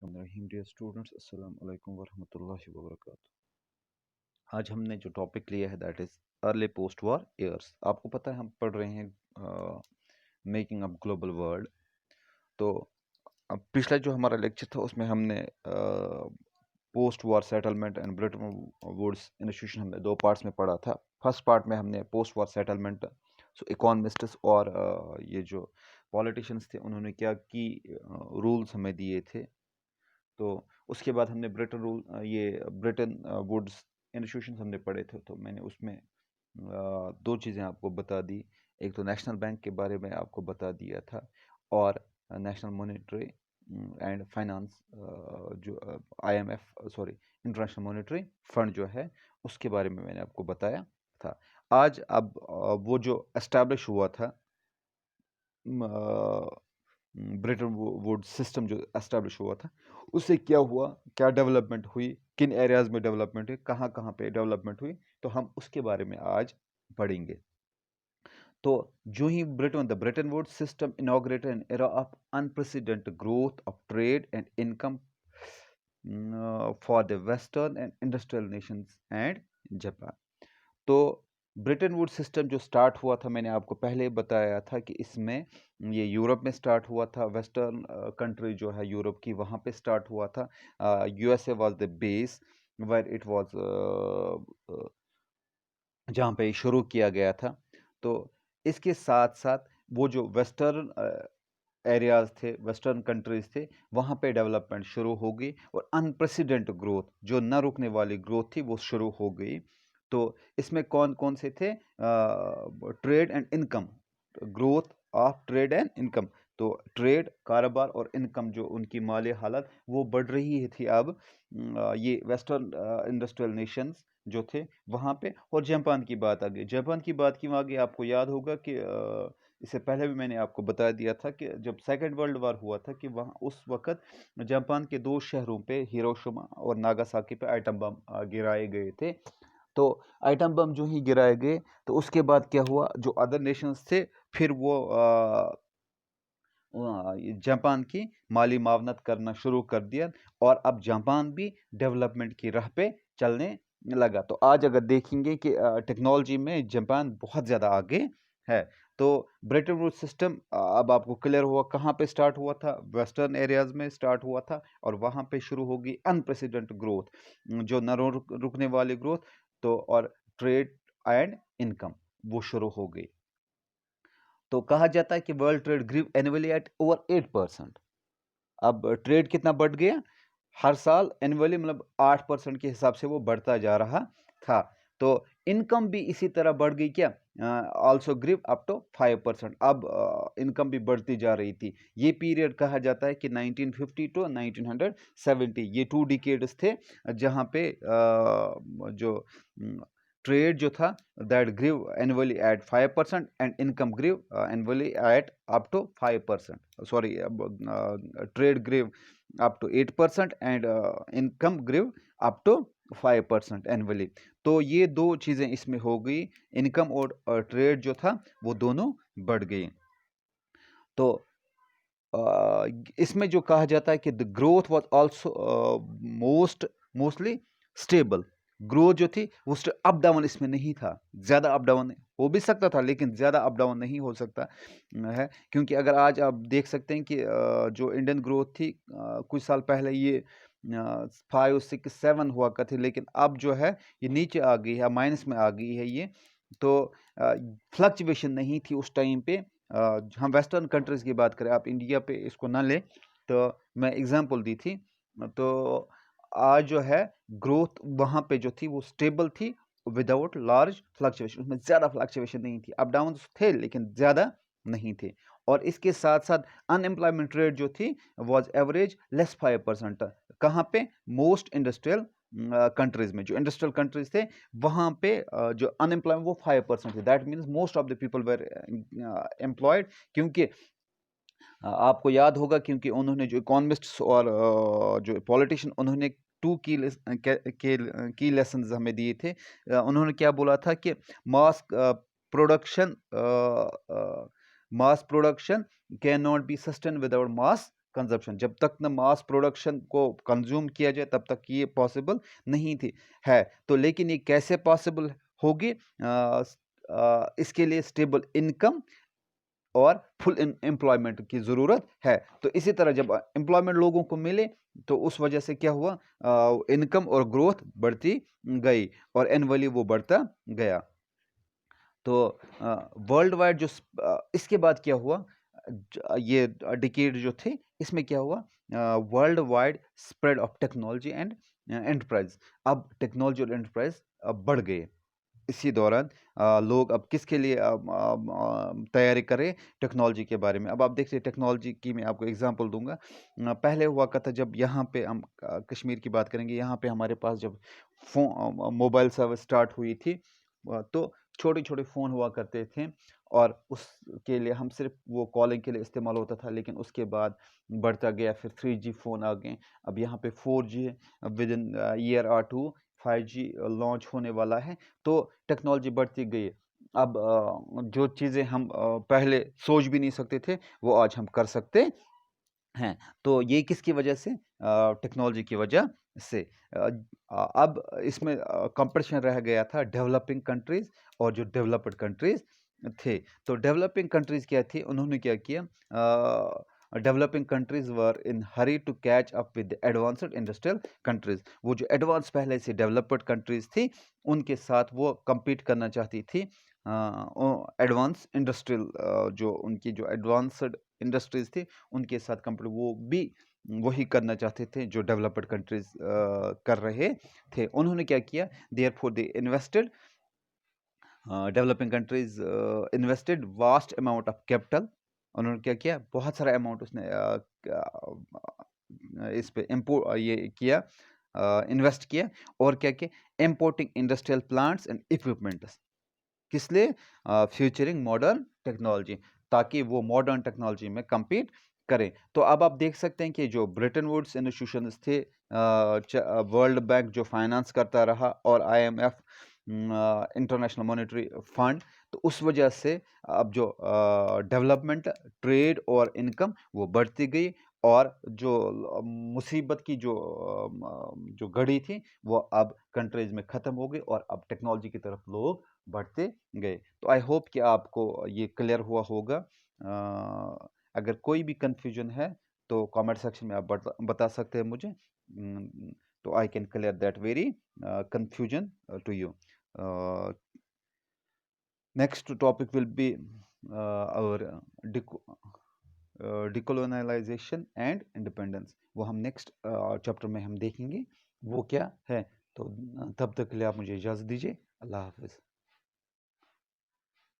Dear students, अस्सलाम वालेकुम वरहमतुल्लाहि वबरकातुहू। आज हमने जो टॉपिक लिया है that is early post war years. आपको पता है हम पढ़ रहे हैं मेकिंग अप ग्लोबल वर्ल्ड। तो अब पिछला जो हमारा लेक्चर था उसमें हमने post war settlement and Bretton Woods institution हमने दो पार्ट्स में पढ़ा था। फर्स्ट पार्ट में हमने पोस्ट वॉर सेटलमेंट, इकोनॉमिस्ट्स और ये जो पॉलिटिशियंस थे उन्होंने क्या की रूल्स हमें दिए थे। तो उसके बाद हमने ब्रिटेन वुड्स इंस्टीट्यूशन हमने पढ़े थे। तो मैंने उसमें दो चीज़ें आपको बता दी। एक तो नेशनल बैंक के बारे में आपको बता दिया था, और नेशनल मॉनेटरी एंड फाइनेंस जो IMF, sorry, international monetary fund जो है उसके बारे में मैंने आपको बताया था। आज अब वो जो एस्टैब्लिश हुआ था ब्रिटेन वुड सिस्टम जो एस्टैब्लिश हुआ था, उससे क्या हुआ, क्या डेवलपमेंट हुई, किन एरियाज में डेवलपमेंट हुई, कहाँ कहाँ पे डेवलपमेंट हुई, तो हम उसके बारे में आज पढ़ेंगे। तो जो ही Bretton Woods system inaugurated an era of unprecedented growth of trade and income for the western and industrial nations and Japan. तो ब्रिटेन वुड सिस्टम जो स्टार्ट हुआ था, मैंने आपको पहले बताया था कि इसमें ये यूरोप में स्टार्ट हुआ था। वेस्टर्न कंट्री जो है यूरोप की, वहाँ पे स्टार्ट हुआ था। USA was the base where it was, जहाँ पे शुरू किया गया था। तो इसके साथ साथ वो जो वेस्टर्न एरियाज थे, वेस्टर्न कंट्रीज थे, वहाँ पे डेवलपमेंट शुरू हो गई और अनप्रेसिडेंट ग्रोथ, जो न रुकने वाली ग्रोथ थी, वो शुरू हो गई। तो इसमें कौन कौन से थे? Trade and income, growth of trade and income. तो ट्रेड, कारोबार और इनकम, जो उनकी माली हालत वो बढ़ रही थी। अब ये वेस्टर्न इंडस्ट्रियल नेशंस जो थे वहाँ पे, और जापान की बात आ गई। जापान की बात क्यों आ गई? आपको याद होगा कि इससे पहले भी मैंने आपको बता दिया था कि जब सेकेंड वर्ल्ड वार हुआ था कि वहाँ उस वक़्त जापान के दो शहरों पे, हिरोशिमा और नागासाकी पे आइटम बम गिराए गए थे। तो आइटम बम जो ही गिराए गए, तो उसके बाद क्या हुआ, जो अदर नेशंस थे फिर वो जापान की माली मावनत करना शुरू कर दिया, और अब जापान भी डेवलपमेंट की राह पे चलने लगा। तो आज अगर देखेंगे कि टेक्नोलॉजी में जापान बहुत ज़्यादा आगे है। तो ब्रेटन वुड सिस्टम अब आपको क्लियर हुआ कहाँ पे स्टार्ट हुआ था। वेस्टर्न एरियाज में स्टार्ट हुआ था, और वहाँ पे शुरू होगी अनप्रेसिडेंट ग्रोथ, जो न रुकने वाली ग्रोथ। तो और ट्रेड एंड इनकम वो शुरू हो गई। तो कहा जाता है कि world trade grew annually at over 8%। अब ट्रेड कितना बढ़ गया? हर साल एनुअली, मतलब 8% के हिसाब से वो बढ़ता जा रहा था। तो इनकम भी इसी तरह बढ़ गई क्या? Also grew up to 5%। अब इनकम भी बढ़ती जा रही थी। ये पीरियड कहा जाता है कि 1950 टू 1970, ये 2 डिकेड्स थे जहाँ पे जो ट्रेड जो था that grew annually at 5% and income grew annually at up to 5%, sorry, trade grew up to 8% and income grew up to 5% annually. तो ये दो चीज़ें इसमें हो गई, इनकम और ट्रेड जो था वो दोनों बढ़ गई। तो इसमें जो कहा जाता है कि the growth was also mostly stable. Growth जो थी वो अप डाउन इसमें नहीं था, ज़्यादा अप डाउन हो भी सकता था लेकिन ज़्यादा अप डाउन नहीं हो सकता है। क्योंकि अगर आज आप देख सकते हैं कि जो इंडियन ग्रोथ थी कुछ साल पहले ये 5, 6, 7 हुआ करती, लेकिन अब जो है ये नीचे आ गई है, माइनस में आ गई है ये। तो फ्लक्चुएशन नहीं थी उस टाइम पे। हम वेस्टर्न कंट्रीज़ की बात करें, आप इंडिया पे इसको ना लें, तो मैं एग्जांपल दी थी। तो आज जो है ग्रोथ वहाँ पे जो थी वो स्टेबल थी विदाउट लार्ज फ्लक्चुएशन, उसमें ज़्यादा फ्लक्चुएशन नहीं थी। अप डाउन थे लेकिन ज़्यादा नहीं थे। और इसके साथ साथ अनएम्प्लॉयमेंट रेट जो थी वाज एवरेज लेस 5%। कहाँ पे? मोस्ट इंडस्ट्रियल कंट्रीज़ में, जो इंडस्ट्रियल कंट्रीज़ थे वहाँ पे जो अनएम्प्लॉयमेंट वो 5% थे। That means most of the people were employed. क्योंकि आपको याद होगा, क्योंकि उन्होंने जो इकोनॉमिस्ट्स और जो पॉलिटिशियन, उन्होंने टू की लेसन्स हमें दिए थे। उन्होंने क्या बोला था कि mass production mass production can not be sustain without mass consumption. जब तक न मास प्रोडक्शन को कंज्यूम किया जाए तब तक ये पॉसिबल नहीं थी है। तो लेकिन ये कैसे पॉसिबल होगी? इसके लिए स्टेबल इनकम और फुल एम्प्लॉयमेंट की ज़रूरत है। तो इसी तरह जब एम्प्लॉयमेंट लोगों को मिले तो उस वजह से क्या हुआ, इनकम और ग्रोथ बढ़ती गई और एनुअली वो बढ़ता गया। तो वर्ल्ड वाइड इसके बाद क्या हुआ, ये डिकेड जो थे इसमें क्या हुआ, world wide spread of technology and enterprise. अब टेक्नोलॉजी और एंटरप्राइज बढ़ गए। इसी दौरान लोग अब किसके लिए तैयारी करें, टेक्नोलॉजी के बारे में। अब आप देखिए टेक्नोलॉजी की मैं आपको एग्जांपल दूंगा। पहले हुआ करता जब यहाँ पे हम कश्मीर की बात करेंगे, यहाँ पे हमारे पास जब मोबाइल सर्विस स्टार्ट हुई थी तो छोटे छोटे फ़ोन हुआ करते थे और उसके लिए हम सिर्फ वो कॉलिंग के लिए इस्तेमाल होता था। लेकिन उसके बाद बढ़ता गया, फिर 3G फ़ोन आ गए, अब यहाँ पे 4G है, within year or two 5G launch होने वाला है। तो टेक्नोलॉजी बढ़ती गई। अब जो चीज़ें हम पहले सोच भी नहीं सकते थे वो आज हम कर सकते हैं। तो ये किसकी वजह से? टेक्नोलॉजी की वजह से। अब इसमें कंपटीशन रह गया था डेवलपिंग कंट्रीज और जो डेवलप्ड कंट्रीज थे। तो डेवलपिंग कंट्रीज क्या थी, उन्होंने क्या किया, developing countries were in hurry to catch up with advanced industrial countries. वो जो एडवांस पहले से डेवलप्ड कंट्रीज थी उनके साथ वो compete करना चाहती थी। एडवांस इंडस्ट्रियल जो उनकी जो एडवांस्ड इंडस्ट्रीज थी उनके साथ कंपेयर वो भी वही करना चाहते थे जो डेवलप्ड कंट्रीज कर रहे थे। उन्होंने क्या किया, therefore they invested, developing countries invested vast amount of capital. उन्होंने क्या किया, बहुत सारा अमाउंट उसने इस पे इम्पोर्ट ये किया, इन्वेस्ट किया। और क्या किया, importing industrial plants and equipments. किस लिए? फ्यूचरिंग मॉडर्न टेक्नोलॉजी, ताकि वो मॉडर्न टेक्नोलॉजी में compete करें। तो अब आप देख सकते हैं कि जो ब्रिटेन वुड्स इंस्टीट्यूशंस थे, वर्ल्ड बैंक जो फाइनेंस करता रहा और IMF इंटरनेशनल मॉनेटरी फंड, तो उस वजह से अब जो डेवलपमेंट, ट्रेड और इनकम वो बढ़ती गई। और जो मुसीबत की जो घड़ी थी वो अब कंट्रीज में ख़त्म हो गई और अब टेक्नोलॉजी की तरफ लोग बढ़ते गए। तो आई होप कि आपको ये क्लियर हुआ होगा। अगर कोई भी कन्फ्यूजन है तो कमेंट सेक्शन में आप बता सकते हैं मुझे, तो I can clear that very confusion to you. Next topic will be our decolonisation and independence. वो हम नेक्स्ट चैप्टर में हम देखेंगे वो क्या है। तो तब तक के लिए आप मुझे इजाज़त दीजिए। अल्लाह हाफिज़।